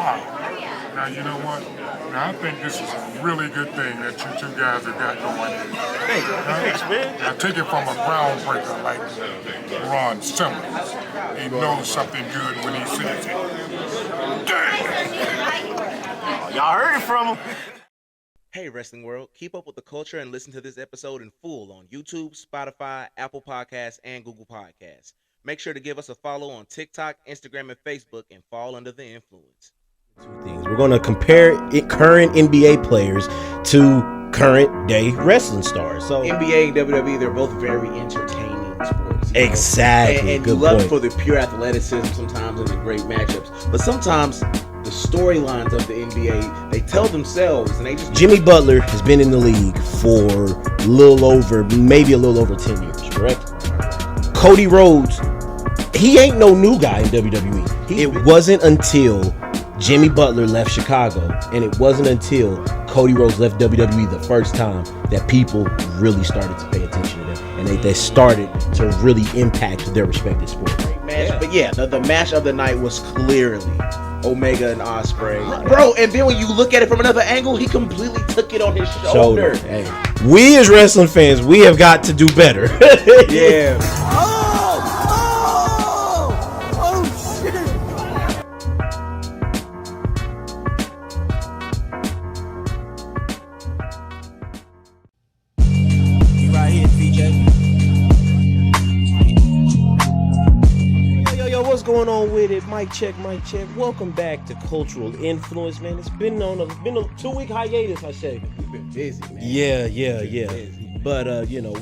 Now, you know what? Now, I think this is a really good thing that you two guys have got going. Thanks, man. Now, take it from a groundbreaker like Ron Simmons. He knows something good when he sees it. Damn! Y'all heard it from him. Hey, Wrestling World. Keep up with the culture and listen to this episode in full on YouTube, Spotify, Apple Podcasts, and Google Podcasts. Make sure to give us a follow on TikTok, Instagram, and Facebook and fall under the influence. Two things. We're going to compare current NBA players to current day wrestling stars. So NBA and WWE, they're both very entertaining sports. Exactly. And you love it for the pure athleticism sometimes and the great matchups. But sometimes the storylines of the NBA, they tell themselves and they just... Jimmy Butler has been in the league for maybe a little over 10 years, correct? Cody Rhodes, he ain't no new guy in WWE. It wasn't until Jimmy Butler left Chicago, and it wasn't until Cody Rhodes left WWE the first time that people really started to pay attention to them, and they started to really impact their respective sport. But yeah, the match of the night was clearly Omega and Ospreay. Bro, and then when you look at it from another angle, he completely took it on his shoulder. Hey, we as wrestling fans, we have got to do better. Yeah. What's going on with it? Mic check. Welcome back to Cultural Influence, man. It's been a 2-week hiatus, I say. We've been busy, man. Yeah. But,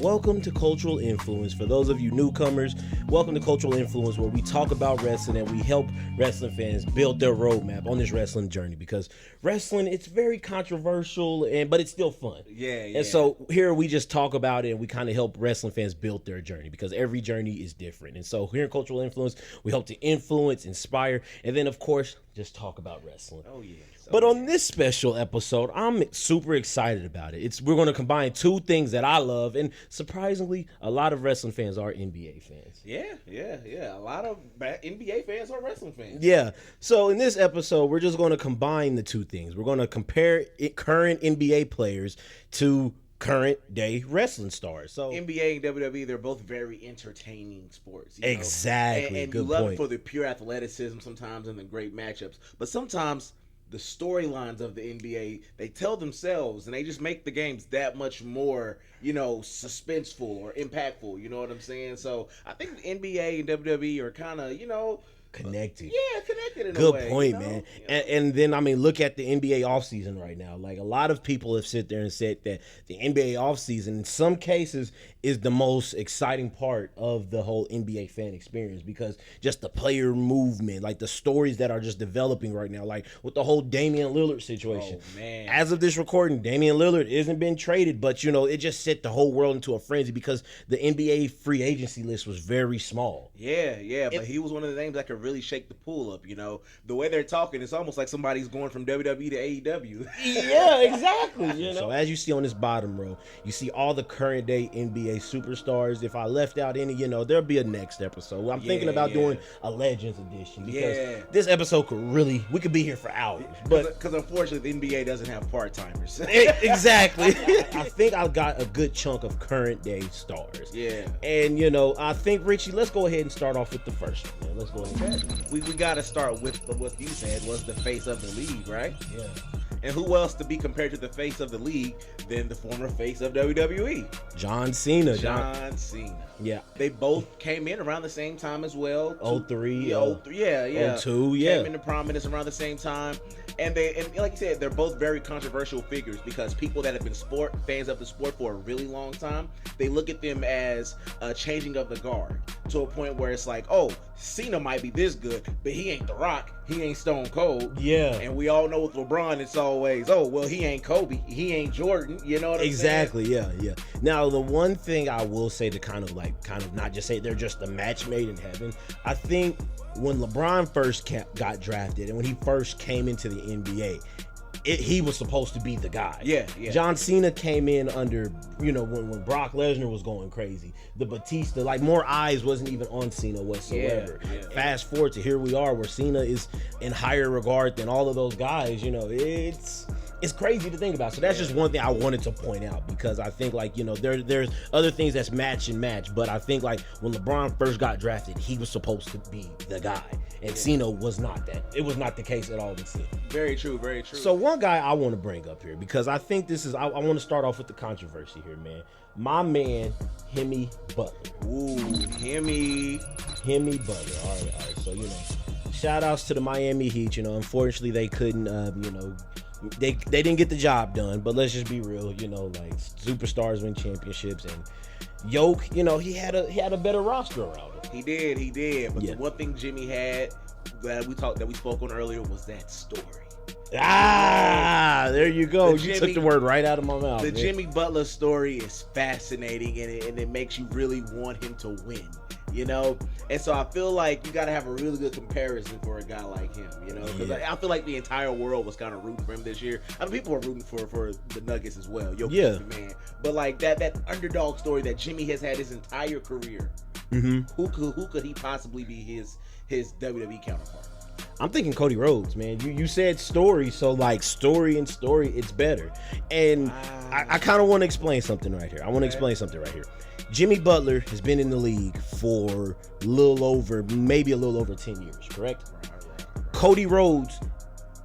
welcome to Cultural Influence. For those of you newcomers, welcome to Cultural Influence, where we talk about wrestling and we help wrestling fans build their roadmap on this wrestling journey. Because wrestling, it's very controversial, but it's still fun. Yeah. And so here we just talk about it and we kind of help wrestling fans build their journey because every journey is different. And so here in Cultural Influence, we help to influence, inspire, and then, of course, just talk about wrestling. Oh, yeah. But on this special episode, I'm super excited about it. We're going to combine two things that I love, and surprisingly, a lot of wrestling fans are NBA fans. Yeah. A lot of NBA fans are wrestling fans. Yeah. So in this episode, we're just going to combine the two things. We're going to compare current NBA players to current day wrestling stars. So NBA and WWE, they're both very entertaining sports. Exactly. And good you love point. it for the pure athleticism sometimes and the great matchups. But sometimes the storylines of the NBA, they tell themselves and they just make the games that much more, suspenseful or impactful. You know what I'm saying? So I think the NBA and WWE are kind of, connected. Yeah, connected in Good a way. point, man. And then, look at the NBA offseason right now. Like, a lot of people have sit there and said that the NBA offseason, in some cases, is the most exciting part of the whole NBA fan experience because just the player movement, like the stories that are just developing right now, like with the whole Damian Lillard situation. Oh, man. As of this recording, Damian Lillard isn't been traded, but, it just set the whole world into a frenzy because the NBA free agency list was very small. Yeah, but he was one of the names that could really shake the pool up, The way they're talking, it's almost like somebody's going from WWE to AEW. Yeah, exactly. So as you see on this bottom row, you see all the current day NBA superstars. If I left out any, there'll be a next episode. I'm thinking about doing a Legends edition because this episode we could be here for hours. But because unfortunately the NBA doesn't have part-timers. Exactly. I think I've got a good chunk of current day stars. Yeah. And I think, Richie, let's go ahead and start off with the first one, man. Let's go ahead. We got to start with what you said was the face of the league, right? Yeah. And who else to be compared to the face of the league than the former face of WWE? John Cena. John Cena. Yeah. They both came in around the same time as well. 03. 02, yeah. Came into prominence around the same time. And like you said, they're both very controversial figures because people that have been fans of the sport for a really long time, they look at them as a changing of the guard to a point where it's like, oh, Cena might be this good, but he ain't The Rock, he ain't Stone Cold. Yeah. And we all know with LeBron, it's always, oh, well, he ain't Kobe, he ain't Jordan. You know what I'm saying? Exactly. Yeah. Now, the one thing I will say to kind of not just say they're just a match made in heaven, I think when LeBron first got drafted and when he first came into the NBA, he was supposed to be the guy. Yeah. John Cena came in under, when Brock Lesnar was going crazy. The Batista, like, more eyes wasn't even on Cena whatsoever. Yeah. Fast forward to here we are, where Cena is in higher regard than all of those guys. It's crazy to think about. So that's just one thing I wanted to point out, because I think, like, there's other things that's match and match, but I think, like, when LeBron first got drafted, he was supposed to be the guy, and Cena was not that. It was not the case at all with Cena. Very true. So one guy I want to bring up here, because I think this is, I want to start off with the controversy here, man. My man, Jimmy Butler. Ooh, Jimmy Butler. All right. So, shout outs to the Miami Heat. Unfortunately they couldn't, they didn't get the job done, but let's just be real, like, superstars win championships, and Jokic, he had a better roster around him. He did. But the one thing Jimmy had that we spoke on earlier was that story. There you go. You took the word right out of my mouth. The Jimmy Butler story is fascinating, and it makes you really want him to win. And so I feel like you got to have a really good comparison for a guy like him, because I feel like the entire world was kind of rooting for him this year. I mean, people were rooting for the Nuggets as well. Jokic, man. But like that underdog story that Jimmy has had his entire career, who could he possibly be his WWE counterpart? I'm thinking Cody Rhodes, man. You said story, so like story and story, it's better. And I kind of want to explain something right here. Jimmy Butler has been in the league for maybe a little over 10 years, correct? Right. Cody Rhodes,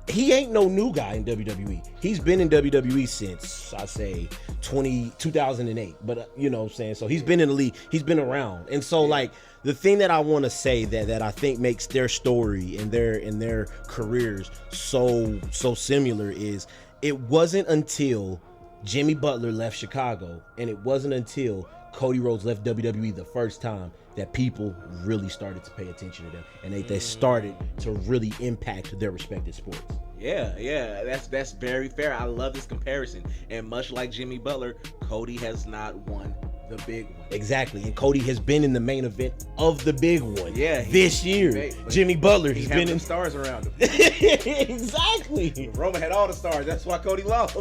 he ain't no new guy in WWE. He's been in WWE since, I say, 2008. But, what I'm saying? So he's been in the league. He's been around. And so, like, the thing that I want to say that I think makes their story and their careers so similar is it wasn't until Jimmy Butler left Chicago, and it wasn't until Cody Rhodes left WWE the first time that people really started to pay attention to them, and they started to really impact their respective sports. Yeah, that's very fair. I love this comparison. And much like Jimmy Butler, Cody has not won the big one. Exactly, and Cody has been in the main event of the big one. Yeah, this year. Jimmy Butler, he's been in stars around him. Exactly. Roman had all the stars. That's why Cody lost.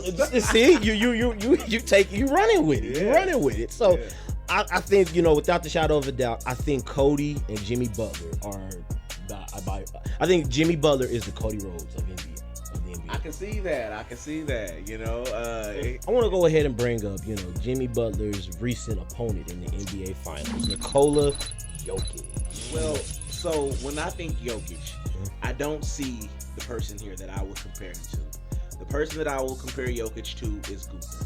See, you running with it. You're running with it. So, I think without the shadow of a doubt, I think Cody and Jimmy Butler are. I think Jimmy Butler is the Cody Rhodes of the NBA. I can see that. I want to go ahead and bring up, Jimmy Butler's recent opponent in the NBA Finals, Nikola Jokic. Well, so when I think Jokic, I don't see the person here that I would compare him to. The person that I will compare Jokic to is Gunther.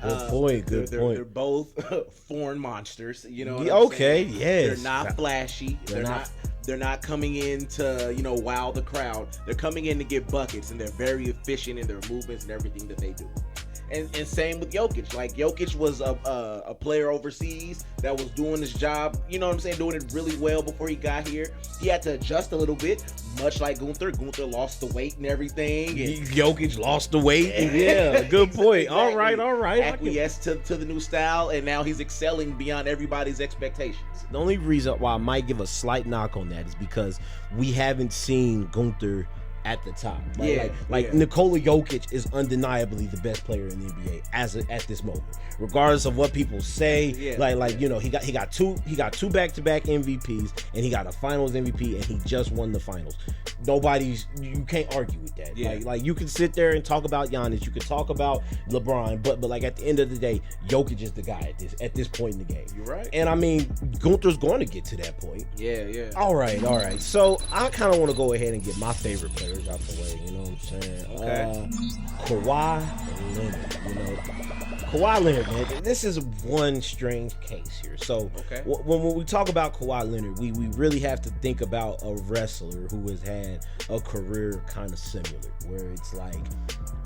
Good point. They're both foreign monsters. Okay, yes. They're not flashy. They're not coming in to, wow the crowd. They're coming in to get buckets, and they're very efficient in their movements and everything that they do. And same with Jokic. Like, Jokic was a player overseas that was doing his job, doing it really well before he got here. He had to adjust a little bit, much like Gunther. Gunther lost the weight and everything. And Jokic lost the weight. Yeah, good point. Exactly. All right. Acquiesced to the new style, and now he's excelling beyond everybody's expectations. The only reason why I might give a slight knock on that is because we haven't seen Gunther at the top. Nikola Jokic is undeniably the best player in the NBA at this moment, regardless of what people say. He got two back-to-back MVPs, and he got a Finals MVP, and he just won the Finals. You can't argue with that. You can sit there and talk about Giannis, you can talk about LeBron, but like at the end of the day, Jokic is the guy at this point in the game. You're right. And I mean, Gunther's going to get to that point. Yeah. All right. So I kind of want to go ahead and get my favorite players out the way. You know what I'm saying? Okay. Kawhi Leonard. Kawhi Leonard, man, this is one strange case here. So when we talk about Kawhi Leonard, we really have to think about a wrestler who has had a career kind of similar, where it's like,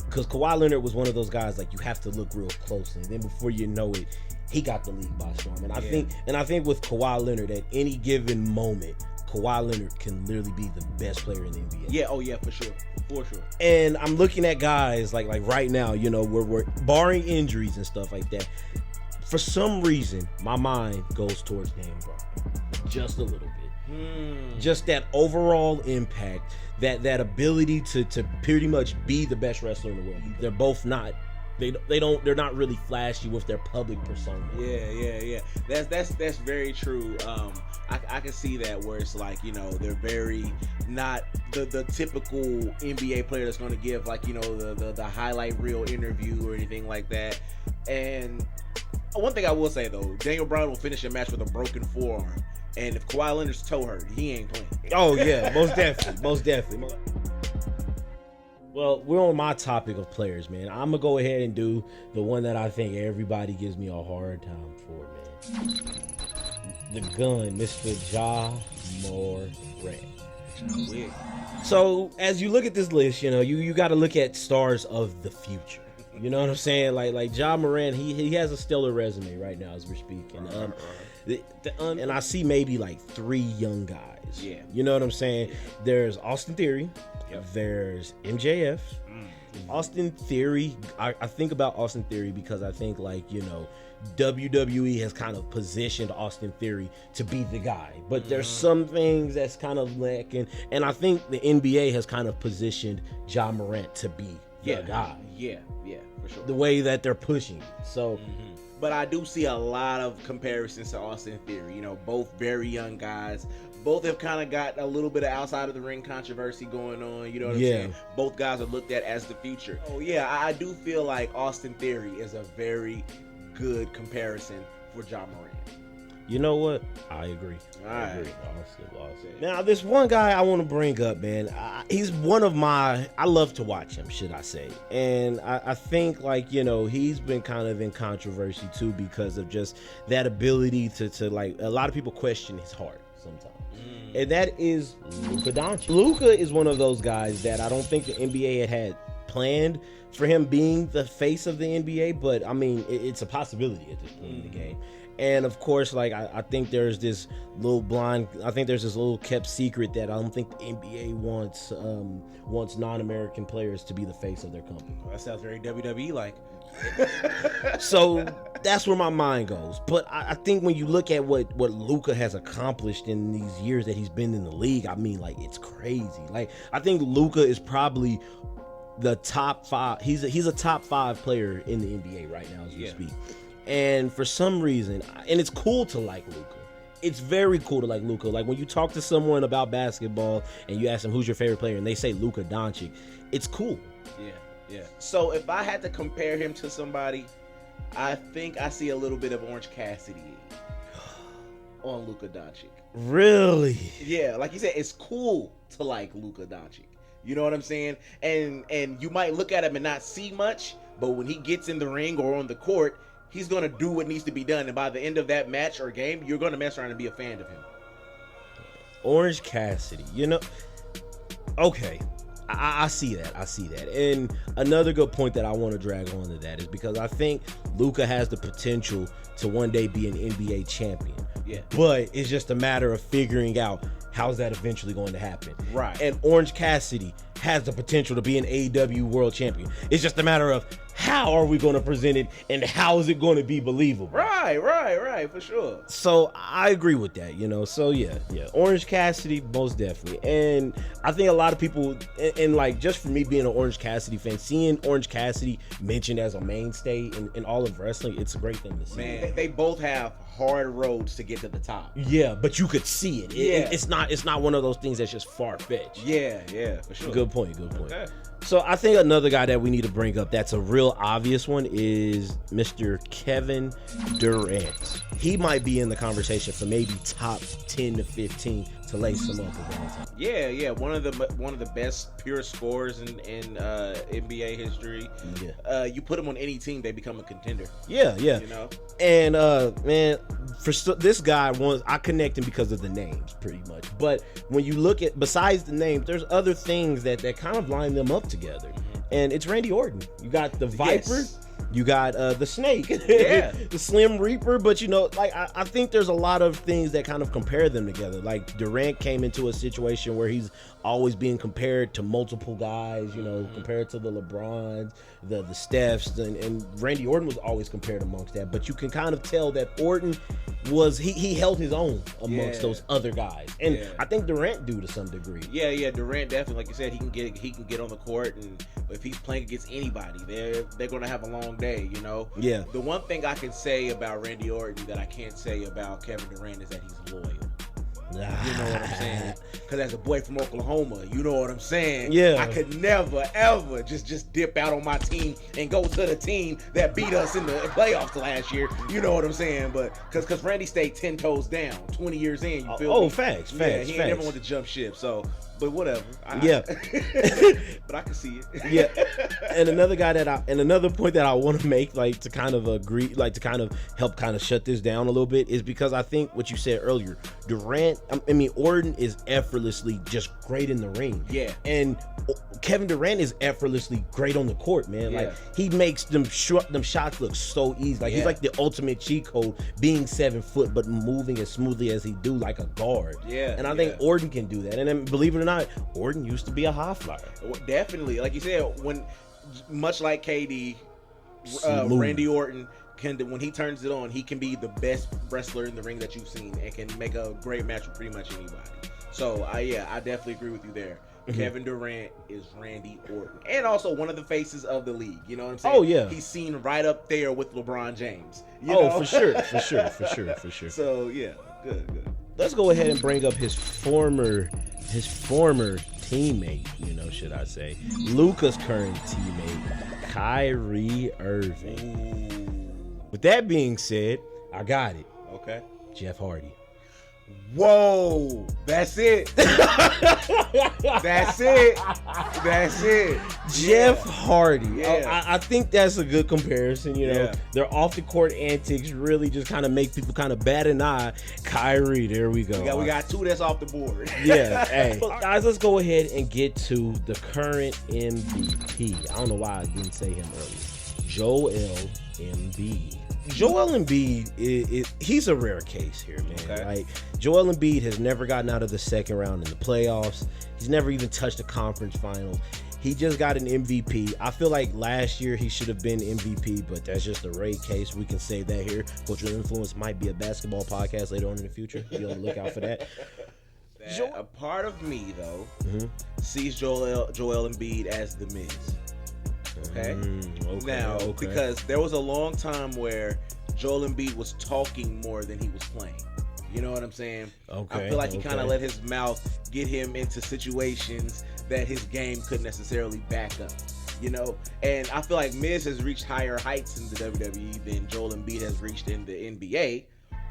because Kawhi Leonard was one of those guys, like, you have to look real closely, and then before you know it, he got the league by storm. And I think with Kawhi Leonard, at any given moment, Kawhi Leonard can literally be the best player in the NBA. Yeah, for sure. And I'm looking at guys like right now, we're barring injuries and stuff like that. For some reason, my mind goes towards Dan Brown, just a little bit. Just that overall impact, that ability to pretty much be the best wrestler in the world. They're both not. They're not really flashy with their public persona. Yeah. That's very true. I can see that where it's like, they're very not the typical NBA player that's going to give like, the highlight reel interview or anything like that. And one thing I will say though, Daniel Bryan will finish a match with a broken forearm. And if Kawhi Leonard's toe hurt, he ain't playing. Oh yeah, most definitely. Well, we're on my topic of players, man. I'm gonna go ahead and do the one that I think everybody gives me a hard time for, man. The gun, Mr. Ja Morant. So as you look at this list, you got to look at stars of the future. You know what I'm saying? Like Ja Morant, he has a stellar resume right now as we're speaking. And I see maybe like 3 young guys. Yeah. You know what I'm saying? Yeah. There's Austin Theory. Yep. There's MJF. Austin Theory, I think about Austin Theory because I think WWE has kind of positioned Austin Theory to be the guy, but there's some things that's kind of lacking, and I think the NBA has kind of positioned Ja Morant to be the guy. Yeah, for sure. The way that they're pushing. So But I do see a lot of comparisons to Austin Theory. Both very young guys. Both have kind of got a little bit of outside of the ring controversy going on. You know what I'm saying? Both guys are looked at as the future. Oh yeah, I do feel like Austin Theory is a very good comparison for Ja Morant. You know what? I agree. I agree. Awesome. Now, this one guy I want to bring up, man, he's one of I love to watch him, should I say. And I think, he's been kind of in controversy, too, because of just that ability to a lot of people question his heart sometimes. And that is Luka Doncic. Luka is one of those guys that I don't think the NBA had planned for him being the face of the NBA, but, I mean, it's a possibility at this point in the game. And of course, I think there's this little kept secret that I don't think the NBA wants non-American players to be the face of their company. Well, that sounds very WWE like. So that's where my mind goes. But I think when you look at what Luka has accomplished in these years that he's been in the league, I mean, it's crazy. I think Luka is probably the top 5. He's a top 5 player in the NBA right now as we speak. And for some reason, and it's cool to like Luka. It's very cool to like Luka. Like when you talk to someone about basketball and you ask them who's your favorite player and they say Luka Doncic, it's cool. Yeah. So if I had to compare him to somebody, I think I see a little bit of Orange Cassidy on Luka Doncic. Really? Yeah, like you said, it's cool to like Luka Doncic. You know what I'm saying? And you might look at him and not see much, but when he gets in the ring or on the court, he's going to do what needs to be done. And by the end of that match or game, you're going to mess around and be a fan of him. Orange Cassidy, okay. I see that. And another good point that I want to drag on to that is because I think Luka has the potential to one day be an NBA champion. Yeah. But it's just a matter of figuring out how's that eventually going to happen. Right. And Orange Cassidy has the potential to be an AEW world champion. It's just a matter of how are we going to present it and how is it going to be believable. Right, for sure. So I agree with that, So yeah. Orange Cassidy, most definitely. And I think a lot of people, and just for me being an Orange Cassidy fan, seeing Orange Cassidy mentioned as a mainstay in all of wrestling, it's a great thing to see. Man, they both have hard roads to get to the top. Yeah, but you could see it. It's not one of those things that's just far-fetched. Yeah, for sure. Good point. Okay. So I think another guy that we need to bring up that's a real obvious one is Mr. Kevin Durant. He might be in the conversation for maybe top 10 to 15 to lace him up of all time. Yeah. One of the best pure scorers in NBA history. Yeah. You put him on any team, they become a contender. Yeah. And man, this guy I connect him because of the names pretty much. But when you look at besides the names, there's other things that kind of line them up together. And it's Randy Orton. You got the Viper. Yes. You got the Snake, Yeah. the Slim Reaper. But like I think there's a lot of things that kind of compare them together. Like Durant came into a situation where he's always being compared to multiple guys. Compared to the LeBrons, the Stephs, and Randy Orton was always compared amongst that. But you can kind of tell that Orton was he held his own amongst those other guys, and I think Durant do to some degree. Yeah, Durant definitely, like you said, he can get on the court, and if he's playing against anybody, they're gonna have a long day, Yeah. The one thing I can say about Randy Orton that I can't say about Kevin Durant is that he's loyal. You know what I'm saying? Because as a boy from Oklahoma, you know what I'm saying? Yeah. I could never, ever just dip out on my team and go to the team that beat us in the playoffs last year. You know what I'm saying? But because Randy stayed 10 toes down, 20 years in, you feel me? Facts. He ain't never want to jump ship, so... But whatever. But I can see it. Yeah. And another point that I want to make, like to kind of agree, like to kind of help kind of shut this down a little bit, is because I think what you said earlier, Orton is effortlessly just great in the ring. Yeah. And Kevin Durant is effortlessly great on the court, man. Yeah. Like he makes them shots look so easy. Like he's like the ultimate cheat code, being 7 foot but moving as smoothly as he do, like a guard. Yeah. And I think Orton can do that. And then believe it or not, Orton used to be a high flyer. Definitely, like you said, when much like KD, Randy Orton when he turns it on, he can be the best wrestler in the ring that you've seen and can make a great match with pretty much anybody. So I definitely agree with you there. Mm-hmm. Kevin Durant is Randy Orton, and also one of the faces of the league. You know what I'm saying? Oh yeah, he's seen right up there with LeBron James. For sure. So yeah, good. Let's go ahead and bring up his former teammate, should I say, Luka's current teammate, Kyrie Irving. Ooh. With that being said, I got it. Okay. Jeff Hardy. Whoa, that's it. That's it. Jeff Hardy. Yeah. I think that's a good comparison. Their off the court antics really just kind of make people kind of bat an eye. Kyrie, there we go. We got 2 that's off the board. Yeah. Hey, guys, let's go ahead and get to the current MVP. I don't know why I didn't say him earlier. Joel Embiid. Joel Embiid he's a rare case here, man. Okay. Like Joel Embiid has never gotten out of the second round in the playoffs. He's never even touched the conference finals. He just got an MVP. I feel like last year he should have been MVP, but that's just a rare case. We can say that here. Cultural Influence might be a basketball podcast later on in the future. Be on the lookout for that. A part of me though sees Joel Embiid as the Miz. Okay. Because there was a long time where Joel Embiid was talking more than he was playing. You know what I'm saying? Okay. I feel like he kind of let his mouth get him into situations that his game couldn't necessarily back up. And I feel like Miz has reached higher heights in the WWE than Joel Embiid has reached in the NBA.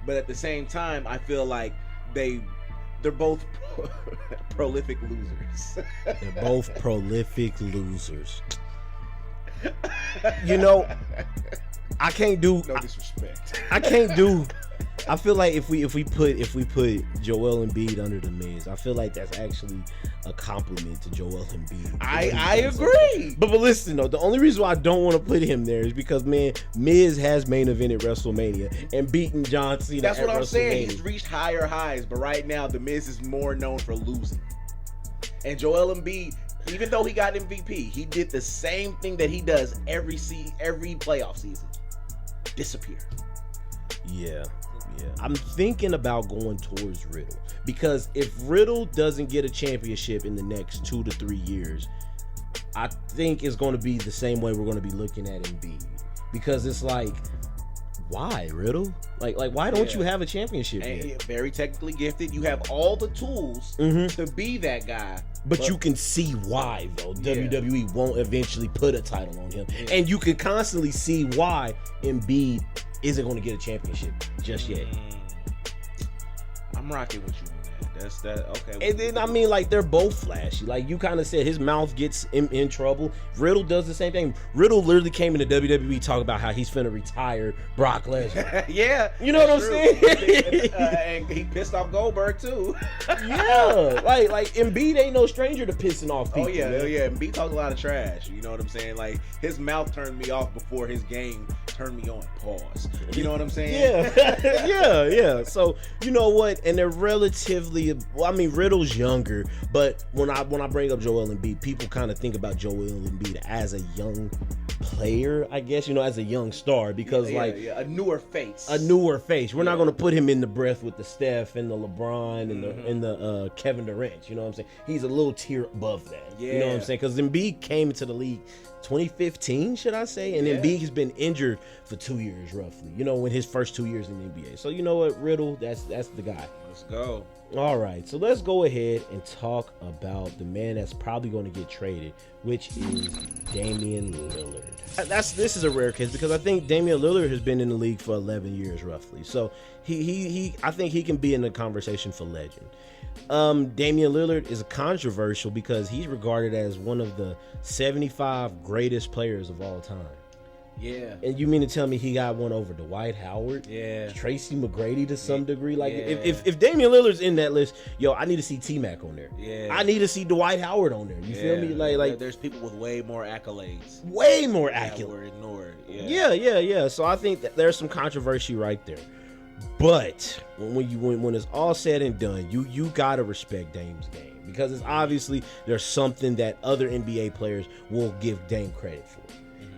But at the same time, I feel like they're both prolific losers. They're both prolific losers. I can't do no disrespect. I feel like if we put Joel Embiid under the Miz, I feel like that's actually a compliment to Joel Embiid. I agree. But listen though, the only reason why I don't want to put him there is because Miz has main evented WrestleMania and beaten John Cena. That's what I'm saying. He's reached higher highs, but right now the Miz is more known for losing. And Joel Embiid, even though he got MVP, he did the same thing that he does every playoff season. Disappear. Yeah. I'm thinking about going towards Riddle, because if Riddle doesn't get a championship in the next 2 to 3 years, I think it's going to be the same way we're going to be looking at Embiid, because it's like, why Riddle? Like why don't you have a championship yet? Very technically gifted. You have all the tools to be that guy. But you can see why, though. WWE won't eventually put a title on him. Yeah. And you can constantly see why Embiid isn't going to get a championship just yet. I'm rocking with you on that. That's that. Okay. And then I mean, like, they're both flashy. Like you kind of said, his mouth gets in trouble. Riddle does the same thing. Riddle literally came into WWE talking about how he's finna retire Brock Lesnar. Yeah, you know what I'm saying? And he pissed off Goldberg too. Yeah, like Embiid ain't no stranger to pissing off people. Oh yeah, man. yeah. Embiid talks a lot of trash. You know what I'm saying? Like his mouth turned me off before his game turned me on. Pause. You know what I'm saying? Yeah, yeah. So you know what? And they're relatively. Well, I mean, Riddle's younger, but when I bring up Joel Embiid, people kind of think about Joel Embiid as a young player, I guess. You know, as a young star because a newer face. We're not gonna put him in the breath with the Steph and the LeBron and the Kevin Durant. You know what I'm saying? He's a little tier above that. Yeah. You know what I'm saying? Because Embiid came into the league 2015, should I say? And Embiid has been injured for 2 years roughly. You know, in his first 2 years in the NBA. So you know what, Riddle, that's the guy. Let's go. All right, so let's go ahead and talk about the man that's probably going to get traded, which is Damian Lillard. This is a rare case because I think Damian Lillard has been in the league for 11 years roughly. So I think he can be in the conversation for legend. Damian Lillard is controversial because he's regarded as one of the 75 greatest players of all time. Yeah. And you mean to tell me he got one over Dwight Howard? Yeah. Tracy McGrady to some degree? Like, if Damian Lillard's in that list, yo, I need to see T-Mac on there. Yeah. I need to see Dwight Howard on there. You feel me? Like there's people with way more accolades. Way more that accolades. were ignored. Yeah. So I think that there's some controversy right there. But when it's all said and done, you gotta respect Dame's game because it's obviously there's something that other NBA players will give Dame credit for.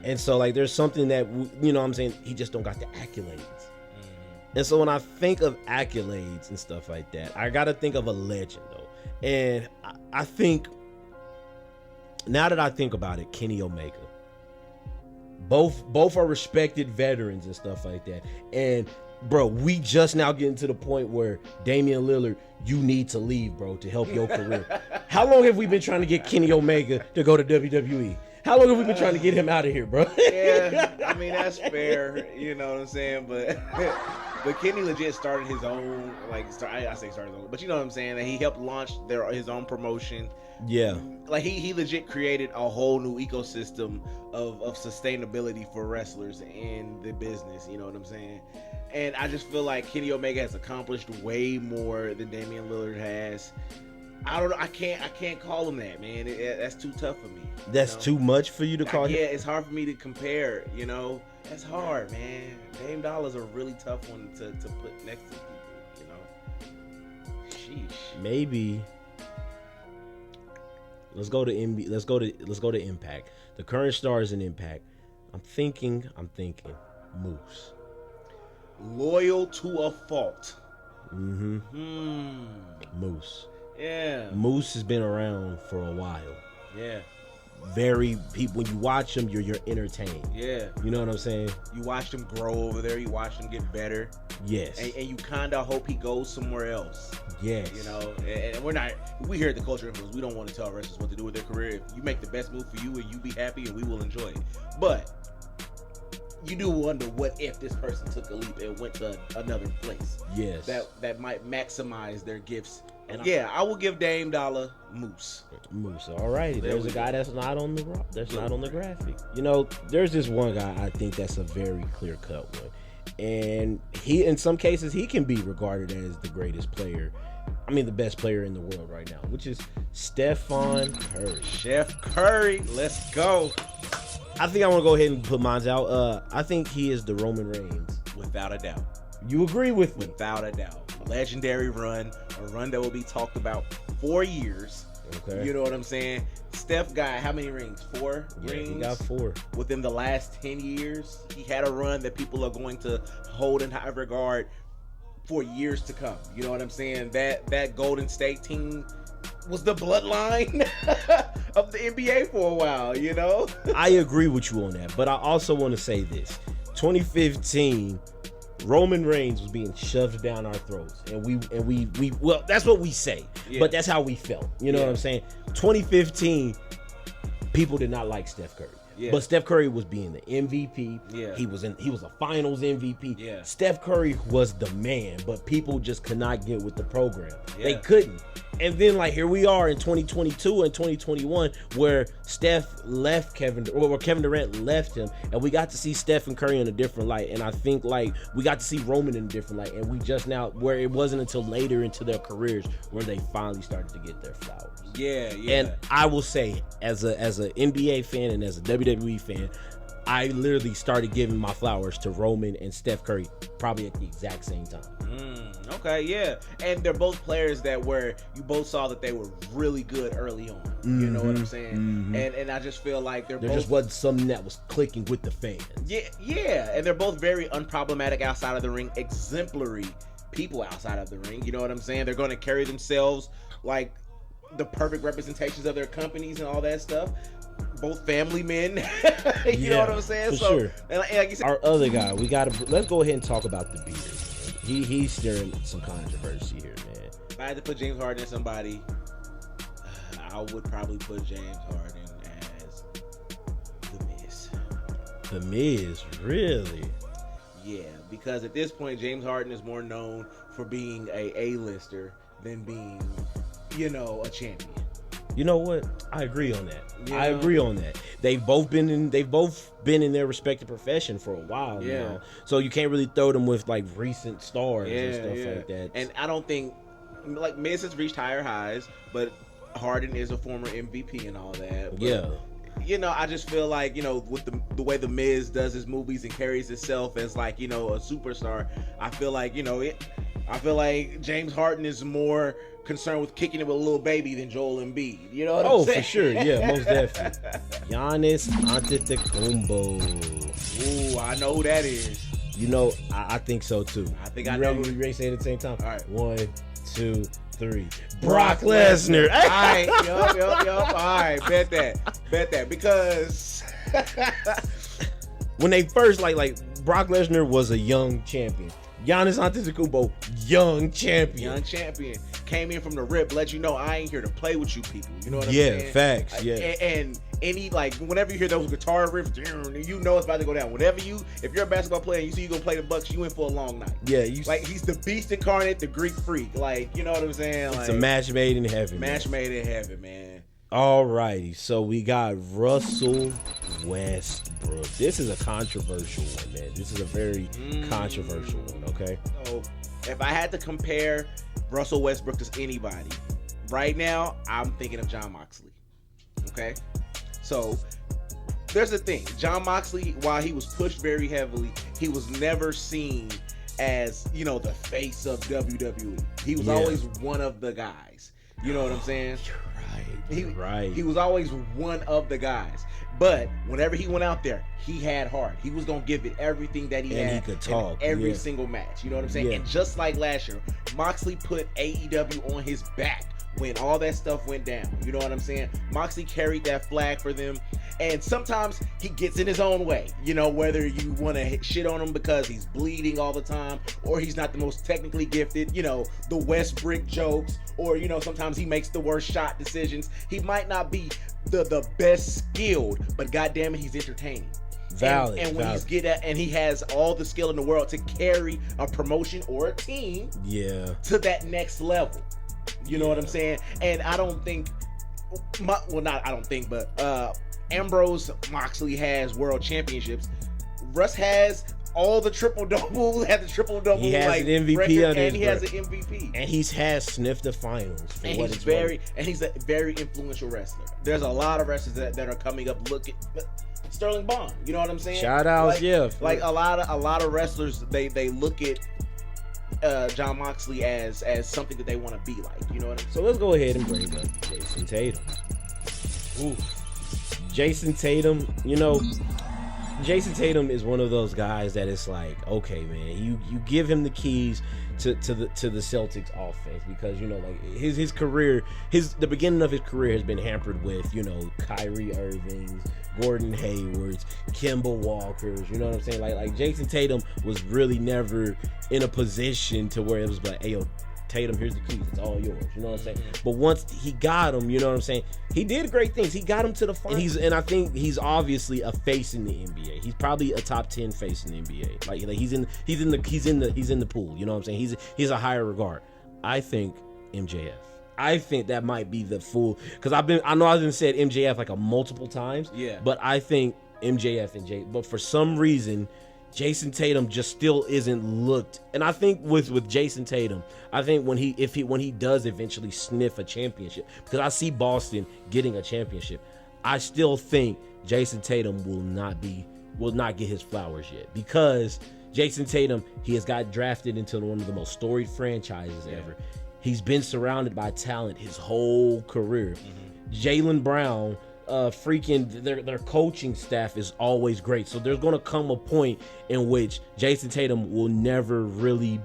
And so, like, there's something that, you know what I'm saying, he just don't got the accolades. And so when I think of accolades and stuff like that, I got to think of a legend, though. And I think, now that I think about it, Kenny Omega. Both are respected veterans and stuff like that. And, bro, we just now getting to the point where Damian Lillard, you need to leave, bro, to help your career. How long have we been trying to get Kenny Omega to go to WWE? How long have we been trying to get him out of here, bro? Yeah, I mean, that's fair. You know what I'm saying? But Kenny legit started his own, I say started his own, but you know what I'm saying? That he helped launch his own promotion. Yeah. Like, he legit created a whole new ecosystem of sustainability for wrestlers in the business. You know what I'm saying? And I just feel like Kenny Omega has accomplished way more than Damian Lillard has. I don't know. I can't call him that, man. That's too tough for me. That's too much for you to call him? Yeah, it's hard for me to compare, you know. That's hard, man. Dame Dollars a really tough one to put next to people, you know. Sheesh. Maybe. Let's go to Impact. The current stars in Impact. I'm thinking Moose. Loyal to a fault. Moose. Yeah. Moose has been around for a while. Yeah. When you watch him, you're entertained. Yeah. You know what I'm saying? You watched him grow over there. You watched him get better. Yes. And you kind of hope he goes somewhere else. Yes. You know, and we here at the Culture Influence, we don't want to tell wrestlers what to do with their career. If you make the best move for you and you be happy, and we will enjoy it. But you do wonder what if this person took a leap and went to another place. Yes. That might maximize their gifts. And yeah, I will give Dame Dollar Moose. Moose. All right. There's a guy that's not on the graphic. You know, there's this one guy I think that's a very clear cut one. And he, in some cases, he can be regarded as the greatest player. I mean, the best player in the world right now, which is Stephen Curry. Chef Curry, let's go. I think I want to go ahead and put mine out. I think he is the Roman Reigns. Without a doubt. You agree with me? Without a doubt. Legendary run, a run that will be talked about for years. Okay. You know what I'm saying? Steph got how many rings? 4 rings? He got 4. Within the last 10 years, he had a run that people are going to hold in high regard for years to come. You know what I'm saying? That Golden State team was the bloodline of the NBA for a while, you know? I agree with you on that, but I also want to say this. 2015, Roman Reigns was being shoved down our throats, and we well, that's what we say, but that's how we felt. You know what I'm saying? 2015, people did not like Steph Curry. Yeah. But Steph Curry was being the MVP. Yeah. He was a Finals MVP. Yeah. Steph Curry was the man, but people just could not get with the program. Yeah. They couldn't. And then like here we are in 2022 and 2021 where Steph left Kevin Durant left him, and we got to see Steph and Curry in a different light. And I think like we got to see Roman in a different light, and we just now where it wasn't until later into their careers where they finally started to get their flowers. Yeah. And I will say, as a NBA fan and as a WWE fan, I literally started giving my flowers to Roman and Steph Curry probably at the exact same time. Okay, yeah. And they're both players that you both saw that they were really good early on. You know what I'm saying? And I just feel like there both just wasn't something that was clicking with the fans. Yeah. And they're both very unproblematic outside of the ring, exemplary people outside of the ring. You know what I'm saying? They're going to carry themselves like the perfect representations of their companies and all that stuff. Both family men. You know what I'm saying? For sure. And like you said, our other guy, let's go ahead and talk about the beard. He's stirring some controversy here, man. If I had to put James Harden as somebody, I would probably put James Harden as The Miz. The Miz, really? Yeah, because at this point, James Harden is more known for being a A-lister than being, a champion. You know what? I agree on that. Yeah. I agree on that. They've both been in their respective profession for a while now. So you can't really throw them with like recent stars and stuff like that. And I don't think like Miz has reached higher highs, but Harden is a former MVP and all that. But, I just feel like, with the way the Miz does his movies and carries himself as like, a superstar, I feel like, I feel like James Harden is more concerned with kicking it with a little baby than Joel Embiid. You know what I'm saying? For sure. Yeah, most definitely. Giannis Anteteokoumpo. Ooh, I know who that is. I think so too. I think I know. You ready to say it at the same time? All right. 1, 2, 3. Brock Lesnar. All right. Yup. All right. Bet that. Because when they first like Brock Lesnar was a young champion. Giannis Anteteokoumpo, young champion. Came in from the rip, let you know I ain't here to play with you people. You know what I'm saying? Yeah, facts. Yeah. And any whenever you hear those guitar riffs, you know it's about to go down. If you're a basketball player and you see you gonna play the Bucks, you in for a long night. Yeah, he's the beast incarnate, the Greek freak. Like, you know what I'm saying? It's a match made in heaven. Made in heaven, man. Alrighty, so we got Russell Westbrook. This is a controversial one, man. This is a very controversial one, okay? So, if I had to compare Russell Westbrook to anybody, right now, I'm thinking of Jon Moxley, okay? So, there's the thing. Jon Moxley, while he was pushed very heavily, he was never seen as, the face of WWE. He was always one of the guys. You know what I'm saying? Right. He was always one of the guys. But whenever he went out there, he had heart. He was going to give it everything that he had. And he could talk. In every single match. You know what I'm saying? Yeah. And just like last year, Moxley put AEW on his back when all that stuff went down. You know what I'm saying? Moxley carried that flag for them. And sometimes he gets in his own way. Whether you want to shit on him because he's bleeding all the time or he's not the most technically gifted, the Westbrook jokes, or, sometimes he makes the worst shot decisions. He might not be the best skilled, but goddamn it, he's entertaining. Valid. And when he's good at, and he has all the skill in the world to carry a promotion or a team to that next level. You know what I'm saying? And I don't think, Ambrose Moxley has world championships. Russ has all the triple-double, He has an MVP record, on his and he has an MVP. And has sniffed the finals. And he's a very influential wrestler. There's a lot of wrestlers that are coming up. Look at Sterling Bond. You know what I'm saying? Shout out, Like a lot of wrestlers, they look at Jon Moxley as something that they want to be like. You know what I'm saying? So let's go ahead and bring up Jayson Tatum. Jayson Tatum, Jayson Tatum is one of those guys that it's like, okay, man, you give him the keys to the Celtics offense because his career, the beginning of his career has been hampered with Kyrie Irving's, Gordon Hayward's, Kemba Walker's. You know what I'm saying? Like Jayson Tatum was really never in a position to where it was like, hey, yo, Tatum, here's the keys. It's all yours. You know what I'm saying? But once he got him, you know what I'm saying? He did great things. He got him to the final. And I think he's obviously a face in the NBA. He's probably a top 10 face in the NBA. Like he's in the pool. You know what I'm saying? He's a higher regard. I think MJF. I think that might be the full, because I know I've been said MJF like a multiple times. Yeah. But I think MJF and Jay. But for some reason, Jayson Tatum just still isn't looked. And I think with Jayson Tatum, I think when he does eventually sniff a championship, because I see Boston getting a championship, I still think Jayson Tatum will not get his flowers yet, because Jayson Tatum, he has got drafted into one of the most storied franchises ever. He's been surrounded by talent his whole career. Jaylen Brown, their coaching staff is always great. So there's going to come a point in which Jayson Tatum will never really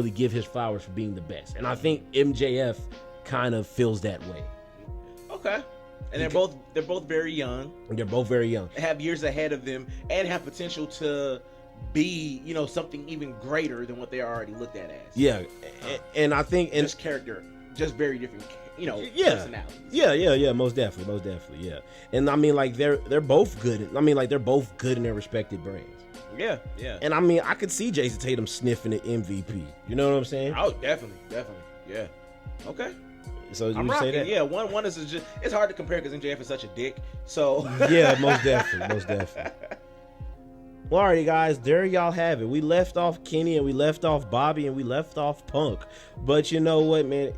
give his flowers for being the best. And I think MJF kind of feels that way. Okay. And they're both very young. They're both very young. Have years ahead of them and have potential to be, something even greater than what they're already looked at as. Yeah. And I think just character, just very different, personalities. Yeah, most definitely, yeah. And I mean, like they're both good. They're both good in their respective brands. Yeah. And I mean, I could see Jayson Tatum sniffing the MVP. You know what I'm saying? Oh, definitely. Yeah. Okay. So I'm you rocking. say that? Yeah, one is just, it's hard to compare because MJF is such a dick. So yeah, most definitely. Well, alrighty, guys, there y'all have it. We left off Kenny and we left off Bobby and we left off Punk. But you know what, man?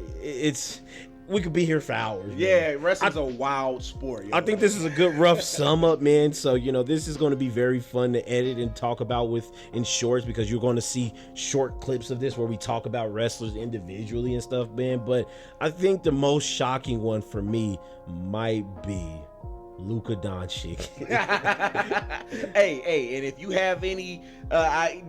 We could be here for hours. Yeah, wrestling's a wild sport. I think this is a good rough sum up, man. So, this is going to be very fun to edit and talk about in Shorts, because you're going to see short clips of this where we talk about wrestlers individually and stuff, man. But I think the most shocking one for me might be Luka Doncic. Hey, and if you have any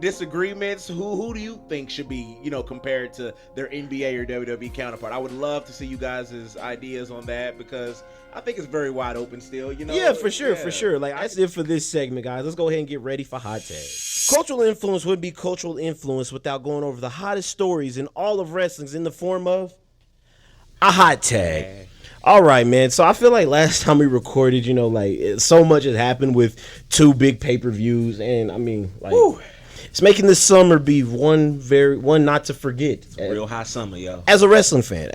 disagreements, who do you think should be, compared to their NBA or WWE counterpart? I would love to see you guys' ideas on that, because I think it's very wide open still, Yeah, for sure. Like, that's it for this segment, guys. Let's go ahead and get ready for Hot Tag. Cultural influence wouldn't be cultural influence without going over the hottest stories in all of wrestling in the form of a Hot Tag. All right, man. So I feel like last time we recorded, so much has happened with 2 big pay-per-views, and I mean, like, it's making this summer be one not to forget. It's a real hot summer, yo. As a wrestling fan.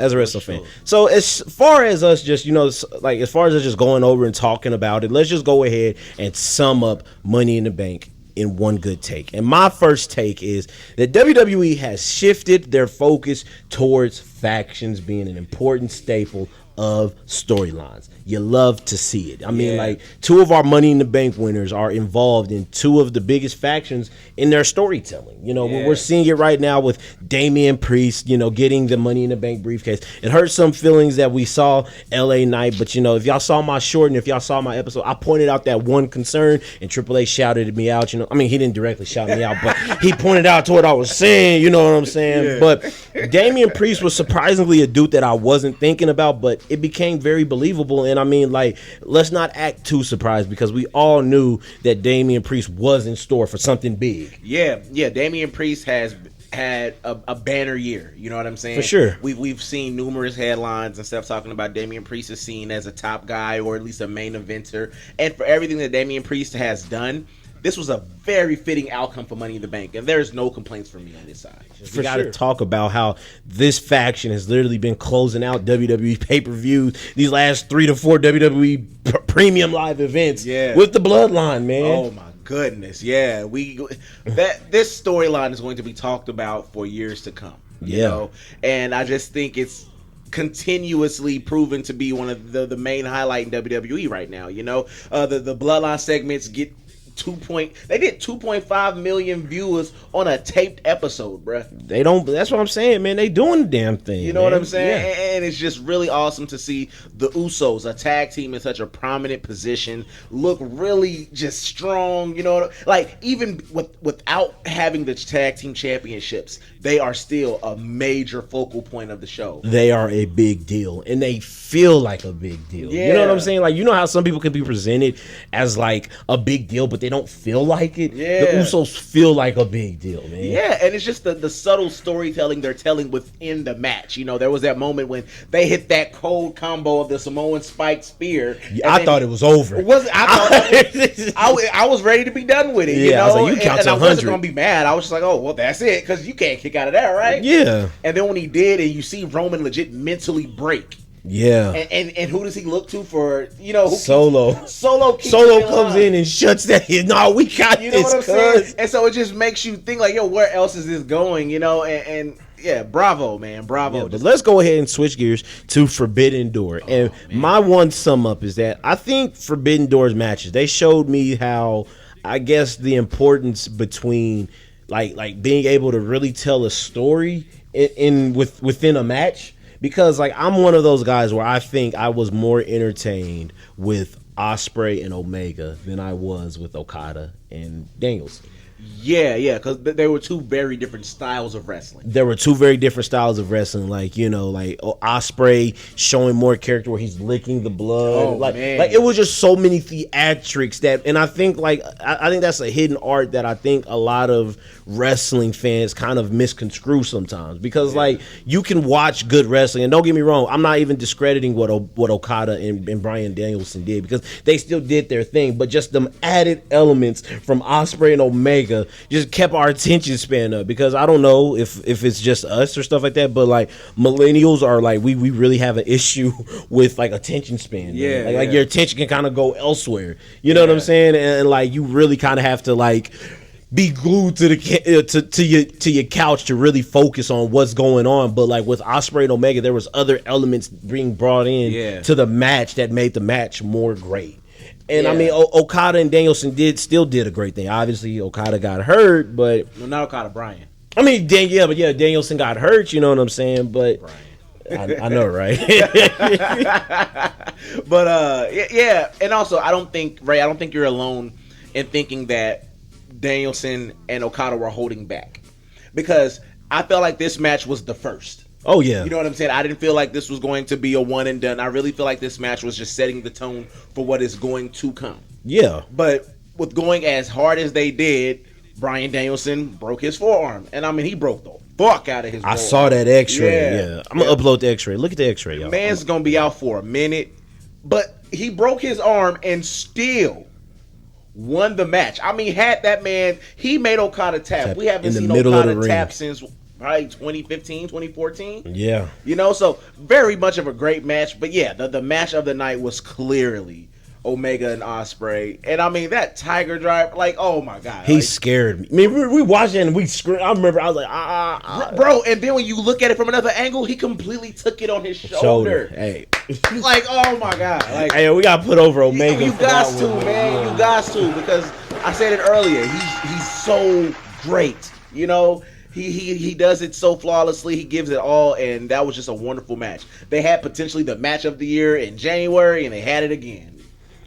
So as far as us just, as far as us just going over and talking about it, let's just go ahead and sum up Money in the Bank in one good take. And my first take is that WWE has shifted their focus towards factions being an important staple of storylines. You love to see it. I mean, like, 2 of our Money in the Bank winners are involved in 2 of the biggest factions in their storytelling. We're seeing it right now with Damian Priest, getting the Money in the Bank briefcase. It hurt some feelings that we saw LA Knight, but if y'all saw my short and if y'all saw my episode, I pointed out that one concern, and Triple H shouted me out. I mean, he didn't directly shout me out, but he pointed out to what I was saying. You know what I'm saying? Yeah. But Damian Priest was surprisingly a dude that I wasn't thinking about, but it became very believable. And I mean, like, let's not act too surprised, because we all knew that Damian Priest was in store for something big. Yeah. Damian Priest has had a banner year. You know what I'm saying? For sure. We've seen numerous headlines and stuff talking about Damian Priest is seen as a top guy, or at least a main eventer. And for everything that Damian Priest has done, this was a very fitting outcome for Money in the Bank, and there's no complaints from me on this side. We got to talk about how this faction has literally been closing out WWE pay-per-views these last 3 to 4 WWE premium live events with the Bloodline, man. Oh my goodness, yeah. This storyline is going to be talked about for years to come. You know? And I just think it's continuously proven to be one of the main highlight in WWE right now. The Bloodline segments get they did 2.5 million viewers on a taped episode, bruh. That's what I'm saying, man. They doing the damn thing. You know what I'm saying? Yeah. And it's just really awesome to see the Usos, a tag team in such a prominent position, look really just strong. Like, even without having the tag team championships, they are still a major focal point of the show. They are a big deal, and they feel like a big deal. Yeah. You know what I'm saying? Like, how some people can be presented as like a big deal, but they don't feel like it. Yeah. The Usos feel like a big deal, man. Yeah, and it's just the subtle storytelling they're telling within the match. You know, there was that moment when they hit that cold combo of the Samoan spike spear. Yeah, I thought it was over. I was ready to be done with it. Yeah, you know? I was like, you count to 100. I wasn't gonna be mad. I was just like, oh well, that's it, because you can't kick out of that, right? Yeah. And then when he did, and you see Roman legit mentally break. Yeah. And who does he look to for, you know, Solo. Solo comes in and shuts that. No, we got you know this. What I'm saying? And so it just makes you think like, yo, where else is this going? You know, and yeah, bravo, man, bravo. Yeah, but let's go ahead and switch gears to Forbidden Door. And my one sum up is that I think Forbidden Door's matches, they showed me how, I guess, the importance between like being able to really tell a story within a match. Because like I'm one of those guys where I think I was more entertained with Ospreay and Omega than I was with Okada and Danielson. Yeah, because there were two very different styles of wrestling. There were two very different styles of wrestling, like Ospreay showing more character where he's licking the blood, like it was just so many theatrics that, and I think I think that's a hidden art that I think a lot of wrestling fans kind of misconstrue sometimes, because like you can watch good wrestling, and don't get me wrong, I'm not even discrediting what Okada and Bryan Danielson did, because they still did their thing, but just them added elements from Ospreay and Omega just kept our attention span up, because I don't know if it's just us or stuff like that, but like millennials are like we really have an issue with like attention span. Like your attention can kind of go elsewhere. You know what I'm saying? And like you really kind of have to like be glued to to your couch to really focus on what's going on. But like with Ospreay and Omega, there was other elements being brought in to the match that made the match more great. And I mean, Okada and Danielson still did a great thing. Obviously, Okada got hurt, but not Okada, Bryan. I mean, Danielson got hurt. You know what I'm saying? But I know, right? But and also, I don't think you're alone in thinking that Danielson and Okada were holding back, because I felt like this match was the first. Oh, yeah. You know what I'm saying? I didn't feel like this was going to be a one and done. I really feel like this match was just setting the tone for what is going to come. Yeah. But with going as hard as they did, Bryan Danielson broke his forearm. And I mean, he broke the fuck out of his forearm. I saw that x-ray, yeah. I'm going to upload the x-ray. Look at the x-ray, y'all. Man's going to be out for a minute. But he broke his arm and still won the match. I mean, he made Okada tap. We haven't seen Okada tap since probably 2015, 2014. Yeah. You know, so very much of a great match. But yeah, the match of the night was clearly Omega and Ospreay. And I mean, that Tiger Drive, like, oh my God. He scared me. I mean, we watched it and we screamed. I remember, I was like, Bro, and then when you look at it from another angle, he completely took it on his shoulder. Hey. Like, oh my God. Like, hey, we got to put over Omega. You got to, man. You got to, because I said it earlier. He's so great. You know, He does it so flawlessly. He gives it all, and that was just a wonderful match. They had potentially the match of the year in January, and they had it again.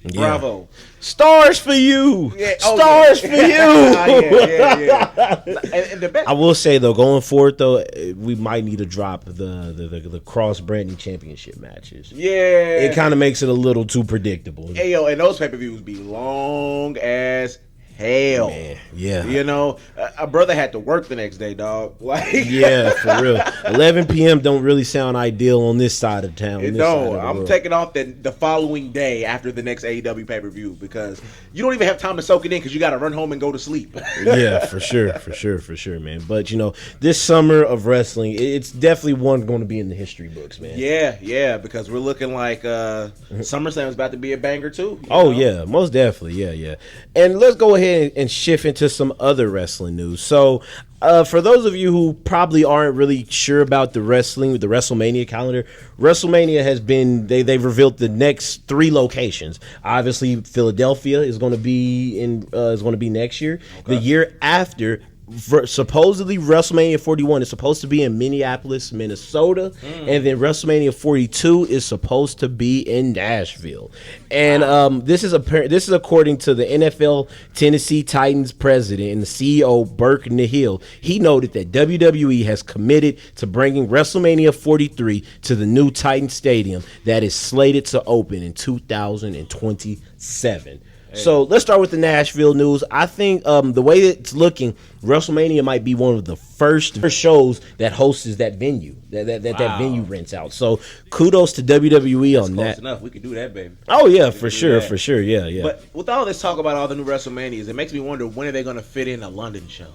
Yeah. Bravo. Stars for you. Yeah. Stars for you. Yeah. And the best. I will say, though, going forward, though, we might need to drop the cross-branding championship matches. Yeah. It kind of makes it a little too predictable. Hey, yo, and those pay-per-views be long as hell. Man, yeah. You know, a brother had to work the next day, dog. Like, yeah, for real. 11 p.m. don't really sound ideal on this side of town. I'm taking off the following day after the next AEW pay-per-view, because you don't even have time to soak it in, because you got to run home and go to sleep. Yeah, for sure, man. But, you know, this summer of wrestling, it's definitely one going to be in the history books, man. Yeah, because we're looking like SummerSlam is about to be a banger, too. Oh, yeah, most definitely, yeah. And let's go ahead and shift into some other wrestling news. So, for those of you who probably aren't really sure about the WrestleMania calendar, WrestleMania has been they've revealed the next 3 locations. Obviously, Philadelphia is going to be next year. Okay. The year after, supposedly WrestleMania 41 is supposed to be in Minneapolis, Minnesota, and then WrestleMania 42 is supposed to be in Nashville. And this is according to the NFL Tennessee Titans president and the CEO Burke Nihill. He noted that WWE has committed to bringing WrestleMania 43 to the new Titan Stadium that is slated to open in 2027. So let's start with the Nashville news. I think the way it's looking, WrestleMania might be one of the first shows that hosts that venue, that venue rents out. So kudos to WWE on that. Close enough. We can do that, baby. Oh yeah, for sure. Yeah. But with all this talk about all the new WrestleManias, it makes me wonder, when are they going to fit in a London show?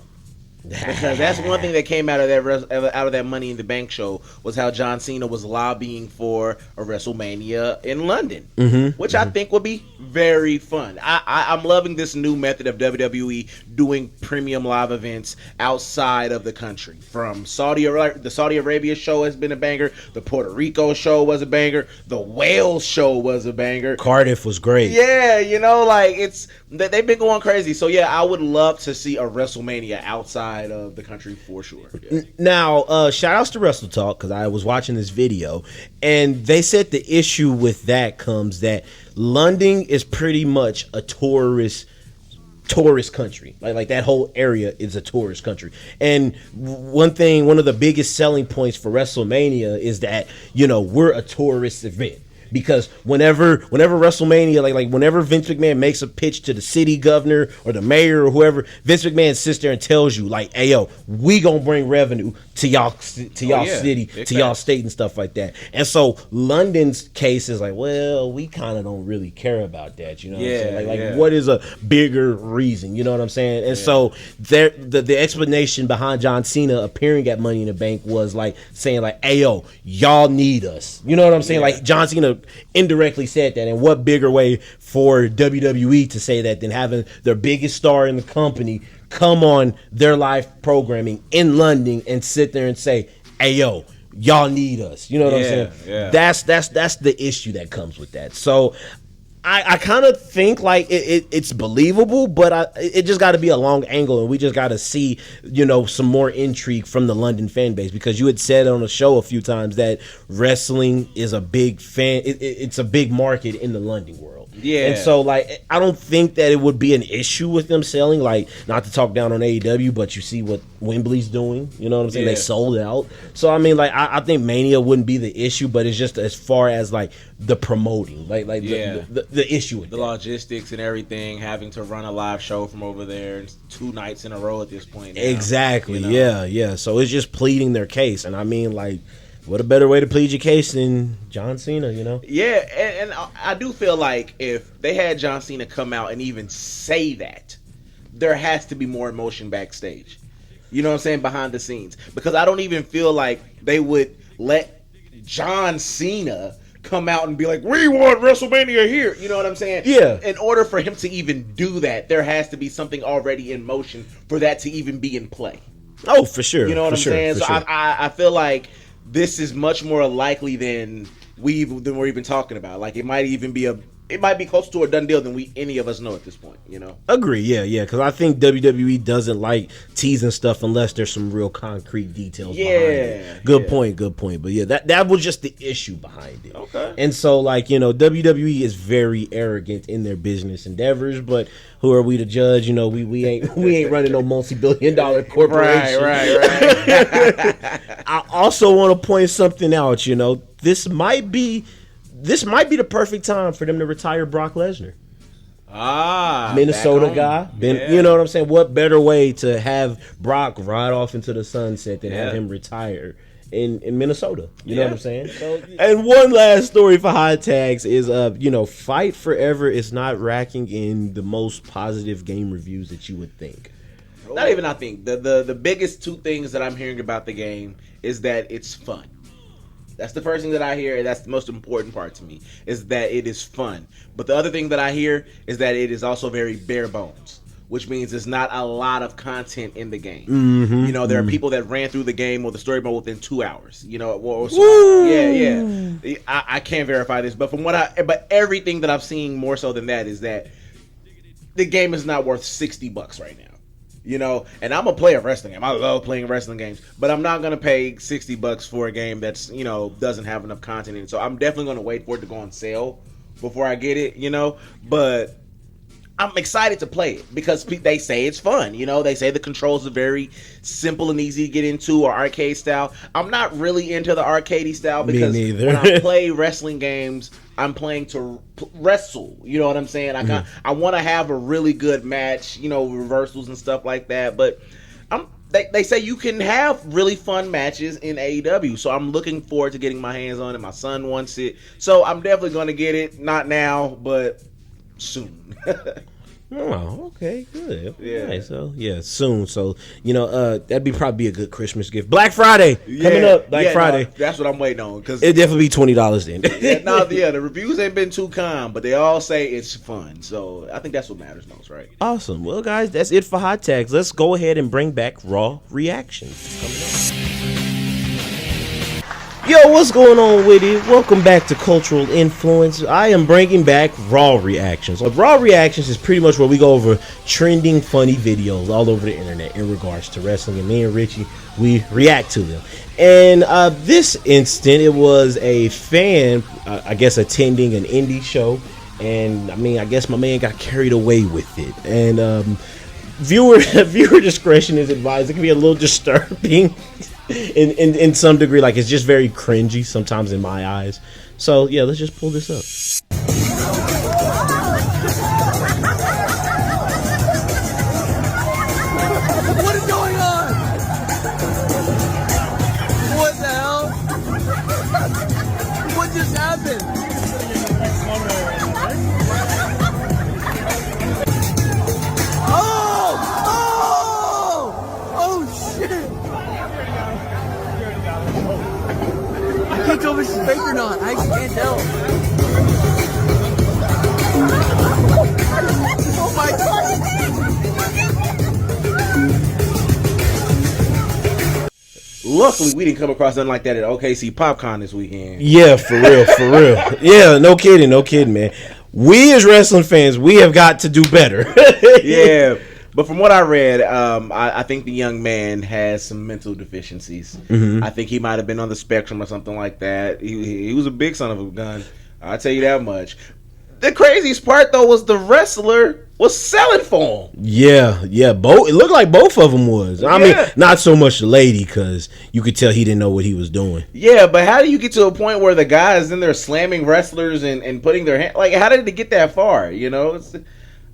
Because that's one thing that came out of that Money in the Bank show, was how John Cena was lobbying for a WrestleMania in London, which I think would be very fun. I'm loving this new method of WWE doing premium live events outside of the country. From the Saudi Arabia show has been a banger. The Puerto Rico show was a banger. The Wales show was a banger. Cardiff was great. Yeah, they've been going crazy. So yeah, I would love to see a WrestleMania outside of the country for sure. Yeah. Now, shout outs to Wrestle Talk, because I was watching this video and they said the issue with that comes that London is pretty much a tourist country. Like that whole area is a tourist country. And one of the biggest selling points for WrestleMania is that, we're a tourist event. Because whenever WrestleMania, like whenever Vince McMahon makes a pitch to the city governor or the mayor or whoever, Vince McMahon sits there and tells you, like, hey, yo, we gonna bring revenue to y'all city, to y'all state and stuff like that. And so London's case is like, well, we kind of don't really care about that. You know what I'm saying? Like what is a bigger reason? You know what I'm saying? And so the explanation behind John Cena appearing at Money in the Bank was like saying like, hey, yo, y'all need us. You know what I'm saying? Like John Cena indirectly said that, and what bigger way for WWE to say that than having their biggest star in the company come on their live programming in London and sit there and say, hey, yo, y'all need us. You know what I'm saying? Yeah. That's the issue that comes with that. So I kind of think like it's believable, but it just got to be a long angle, and we just got to see, some more intrigue from the London fan base, because you had said on the show a few times that wrestling is a big it's a big market in the London world. Yeah. And so like I don't think that it would be an issue with them selling, like, not to talk down on AEW, but you see what Wembley's doing. You know what I'm saying? They sold out. So I mean, like I think Mania wouldn't be the issue, but it's just as far as like the promoting, the issue with the logistics and everything, having to run a live show from over there 2 nights in a row at this point now, exactly. Yeah. So it's just pleading their case, and I mean, like, what a better way to plead your case than John Cena, Yeah, and I do feel like if they had John Cena come out and even say that, there has to be more emotion backstage. You know what I'm saying? Behind the scenes. Because I don't even feel like they would let John Cena come out and be like, we want WrestleMania here. You know what I'm saying? Yeah. In order for him to even do that, there has to be something already in motion for that to even be in play. Oh, for sure. You know what I'm saying? So I feel like this is much more likely than we're even talking about. Like, it might be closer to a done deal than any of us know at this point, Agree, yeah, because I think WWE doesn't like teasing stuff unless there's some real concrete details behind it. Good point. But yeah, that was just the issue behind it. Okay. And so, like, WWE is very arrogant in their business endeavors, but who are we to judge? We ain't running no multi-billion-dollar corporation. Right. I also want to point something out, this might be the perfect time for them to retire Brock Lesnar. Minnesota guy. You know what I'm saying? What better way to have Brock ride off into the sunset than have him retire in Minnesota? You know what I'm saying? So, and one last story for Hot Tags is, Fight Forever is not racking in the most positive game reviews that you would think. Not even I think. The biggest 2 things that I'm hearing about the game is that it's fun. That's the first thing that I hear, and that's the most important part to me, is that it is fun. But the other thing that I hear is that it is also very bare bones, which means there's not a lot of content in the game. Mm-hmm. There are people that ran through the game or the story mode within 2 hours. I can't verify this, but but everything that I've seen more so than that is that the game is not worth $60 right now. And I'm a player of wrestling game. I love playing wrestling games, but I'm not gonna pay $60 for a game that's doesn't have enough content in it. So I'm definitely gonna wait for it to go on sale before I get it. But I'm excited to play it because they say it's fun. You know, they say the controls are very simple and easy to get into, or arcade style. I'm not really into the arcadey style because when I play wrestling games, I'm playing to wrestle. You know what I'm saying? I want to have a really good match, you know, reversals and stuff like that. But they say you can have really fun matches in AEW, so I'm looking forward to getting my hands on it. My son wants it, so I'm definitely going to get it. Not now, but soon. Oh, okay, good. Yeah. Right, so yeah, soon. So that'd probably be a good Christmas gift. Black Friday coming up. Black Friday. No, that's what I'm waiting on because it'd definitely be $20 then. the reviews ain't been too kind, but they all say it's fun. So I think that's what matters most, right? Awesome. Well, guys, that's it for Hot Tags. Let's go ahead and bring back Raw reactions. Coming up. Yo, what's going on with it? Welcome back to Cultural Influence. I am bringing back Raw Reactions. Raw Reactions is pretty much where we go over trending funny videos all over the internet in regards to wrestling, and me and Richie, we react to them. And this instant, it was a fan, I guess, attending an indie show, and I guess my man got carried away with it. And viewer discretion is advised. It can be a little disturbing. In some degree, like it's just very cringy sometimes in my eyes. So yeah, let's just pull this up. What is going on? What the hell? What just happened? Oh shit! I can't tell if it's fake or not. I can't tell. Oh my god! Luckily, we didn't come across nothing like that at OKC PopCon this weekend. Yeah, for real. Yeah, no kidding, man. We as wrestling fans, we have got to do better. Yeah. But from what I read, I think the young man has some mental deficiencies. Mm-hmm. I think he might have been on the spectrum or something like that. He was a big son of a gun. I'll tell you that much. The craziest part, though, was the wrestler was selling for him. Yeah. Both. It looked like both of them was. I mean, not so much the lady, because you could tell he didn't know what he was doing. Yeah, but how do you get to a point where the guy is in there slamming wrestlers and putting their hand... Like, how did it get that far, you know?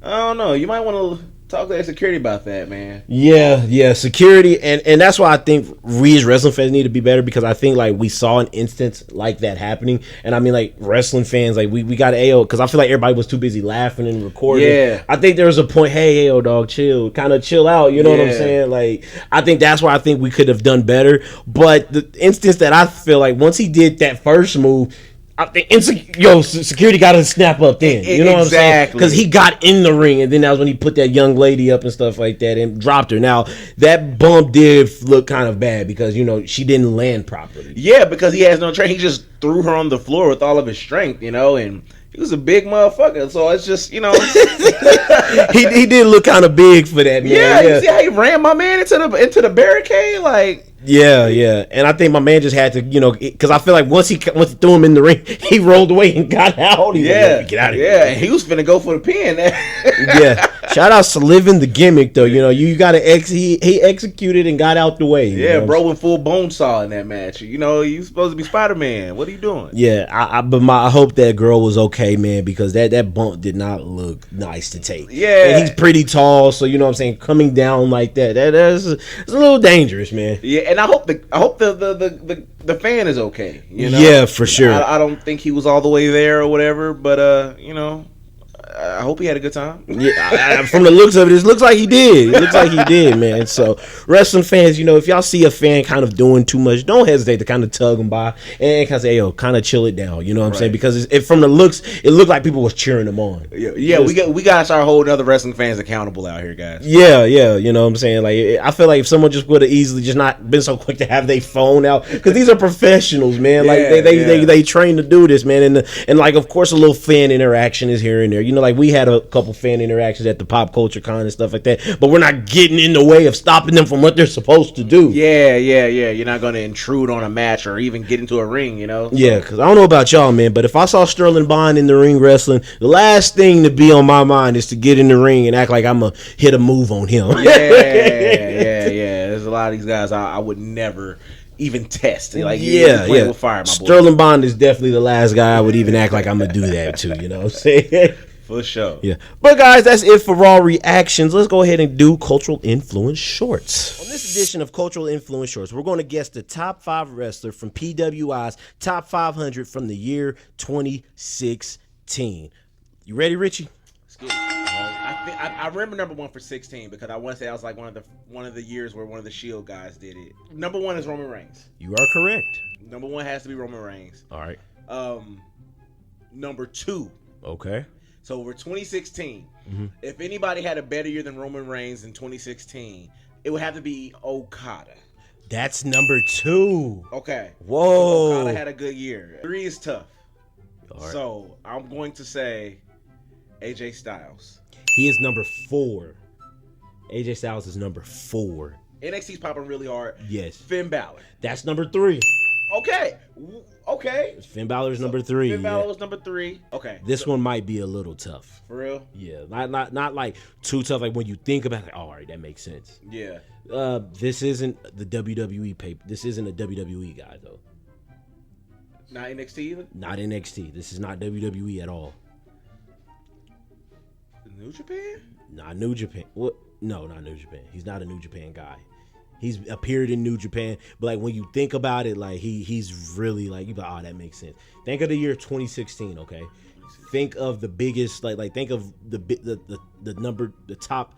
I don't know. You might want to... talk to their security about that, man. Yeah, security, and that's why I think we as wrestling fans need to be better, because I think like we saw an instance like that happening, and I mean like wrestling fans, like we got AO, because I feel like everybody was too busy laughing and recording. Yeah, I think there was a point, hey AO dog, chill out, you know what I'm saying? Like I think that's why I think we could have done better, but the instance that I feel like once he did that first move, I think security got to snap up then. You know what I'm saying? Because he got in the ring, and then that was when he put that young lady up and stuff like that and dropped her. Now, that bump did look kind of bad because, she didn't land properly. Yeah, because he has no training. He just threw her on the floor with all of his strength, and he was a big motherfucker. So it's just, he did look kind of big for that, man. Yeah, you see how he ran my man into the barricade? Like... Yeah, and I think my man just had to, because I feel like once he threw him in the ring, he rolled away and got out. He like, get out of here. Yeah, he was finna go for the pin. Yeah, shout out to living the gimmick though. You got to he executed and got out the way. Yeah, bro went full bone saw in that match. You supposed to be Spider-Man. What are you doing? Yeah, I hope that girl was okay, man, because that bump did not look nice to take. Yeah, and he's pretty tall, so you know what I'm saying, coming down like that's it's a little dangerous, man. Yeah. And I hope the fan is okay. Yeah, for sure. I don't think he was all the way there or whatever, but I hope he had a good time. Yeah, from the looks of it looks like he did. It looks like he did, man. So, wrestling fans, if y'all see a fan kind of doing too much, don't hesitate to kind of tug them by and kind of say, yo, kind of chill it down. You know what I'm saying? Because from the looks, it looked like people was cheering them on. Yeah, we got to start holding other wrestling fans accountable out here, guys. Yeah, you know what I'm saying? Like, I feel like if someone just would have easily just not been so quick to have their phone out, because these are professionals, man. Like, they train to do this, man. And like, of course, a little fan interaction is here and there. Like, we had a couple fan interactions at the Pop Culture Con and stuff like that, but we're not getting in the way of stopping them from what they're supposed to do. Yeah. You're not going to intrude on a match or even get into a ring, you know? Yeah, because I don't know about y'all, man, but if I saw Sterling Bond in the ring wrestling, the last thing to be on my mind is to get in the ring and act like I'm going to hit a move on him. Yeah. There's a lot of these guys I would never even test. Like, you're playing with fire, my boy. Sterling Bond is definitely the last guy I would even act like I'm going to do that to, you know what I'm saying? For sure. Yeah. But guys, that's it for Raw Reactions. Let's go ahead and do Cultural Influence Shorts. On this edition of Cultural Influence Shorts, we're going to guess the top 5 wrestler from PWI's Top 500 from the year 2016. You ready, Richie? Let's get it. I remember number 1 for 16 because I want to say I was like one of the years where one of the Shield guys did it. Number 1 is Roman Reigns. You are correct. Number 1 has to be Roman Reigns. All right. Number 2. Okay. So for 2016, if anybody had a better year than Roman Reigns in 2016, it would have to be Okada. That's number 2. Okay. Whoa. Okada had a good year. 3 is tough. All right. So I'm going to say AJ Styles. He is number 4. AJ Styles is number 4. NXT's popping really hard. Yes. Finn Balor. That's number 3. Okay. Finn Balor is number 3. Finn Balor was number 3. Okay. This one might be a little tough. For real? Yeah. Not like too tough. Like when you think about it, all right, that makes sense. Yeah. This isn't the WWE paper. This isn't a WWE guy though. Not NXT either? Not NXT. This is not WWE at all. New Japan? Not New Japan. What? No, not New Japan. He's not a New Japan guy. He's appeared in New Japan, but like when you think about it, like he's really like you. Like, oh, that makes sense. Think of the year 2016. Okay, think of the biggest like think of the top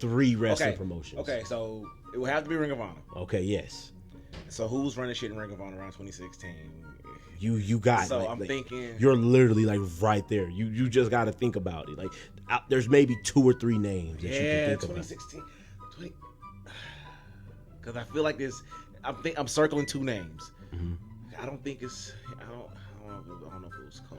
3 wrestling promotions. Okay, so it would have to be Ring of Honor. Okay, yes. So who's running shit in Ring of Honor around 2016? You got. So like, I'm thinking you're literally like right there. You just got to think about it. Like there's maybe 2 or 3 names that you can think 2016. Because I feel like this. I'm circling 2 names. Mm-hmm. I don't think it's. I don't know if it was Cole.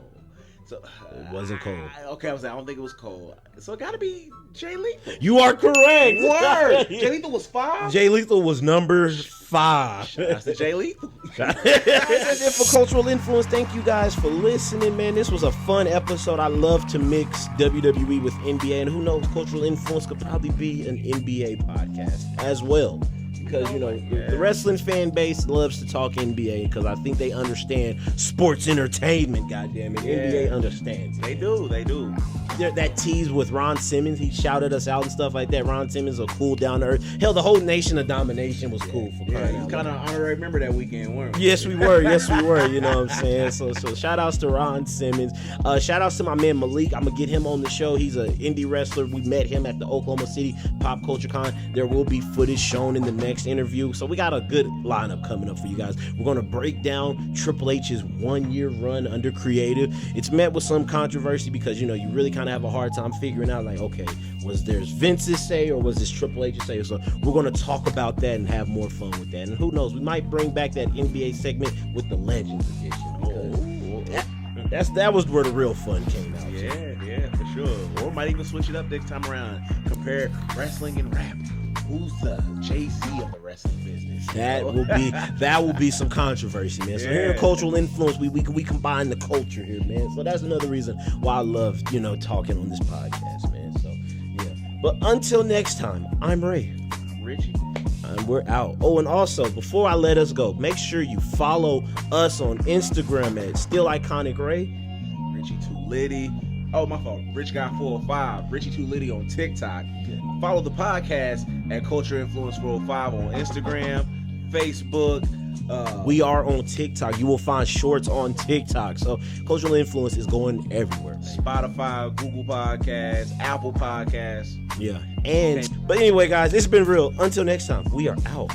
So it wasn't Cole. Okay, I don't think it was Cole. So it got to be Jay Lethal. You are correct. Word. Jay Lethal was 5. Jay Lethal was number 5. That's the Jay Lethal. That's it for Cultural Influence. Thank you guys for listening, man. This was a fun episode. I love to mix WWE with NBA, and who knows, Cultural Influence could probably be an NBA podcast as well. Because, you know, the wrestling fan base loves to talk NBA because I think they understand sports entertainment, goddammit. Yeah. NBA understands. They do. That tease with Ron Simmons, he shouted us out and stuff like that. Ron Simmons, a cool, down to earth. Hell, the whole Nation of Domination was cool for crying out loud. Kind of honorary member that weekend, weren't we? Yes, we were. You know what I'm saying? So shout outs to Ron Simmons. Shout outs to my man Malik. I'm going to get him on the show. He's an indie wrestler. We met him at the Oklahoma City Pop Culture Con. There will be footage shown in the next interview. So we got a good lineup coming up for you guys. We're going to break down Triple H's 1-year run under creative. It's met with some controversy because, you know, you really kind of have a hard time figuring out, like, okay, was there's Vince's say or was this Triple H's say? So we're going to talk about that and have more fun with that. And who knows, we might bring back that NBA segment with the Legends edition because that was where the real fun came out. Yeah, for sure. Or might even switch it up next time around. Compare wrestling and rap. Who's the Jay-Z of the wrestling business? That will be some controversy, man. So here at Cultural Influence, we combine the culture here, man. So that's another reason why I love, you know, talking on this podcast, man. So yeah. But until next time, I'm Ray. I'm Richie. And we're out. Oh, and also, before I let us go, make sure you follow us on Instagram at Still Iconic Ray. Richie Too Litty. Oh, my fault. Rich Guy 405. Richie Too Litty on TikTok. Follow the podcast at Culture Influence 405 on Instagram, Facebook. We are on TikTok. You will find Shorts on TikTok. So Cultural Influence is going everywhere, man. Spotify, Google Podcasts, Apple Podcasts. Yeah. But anyway, guys, it's been real. Until next time, we are out.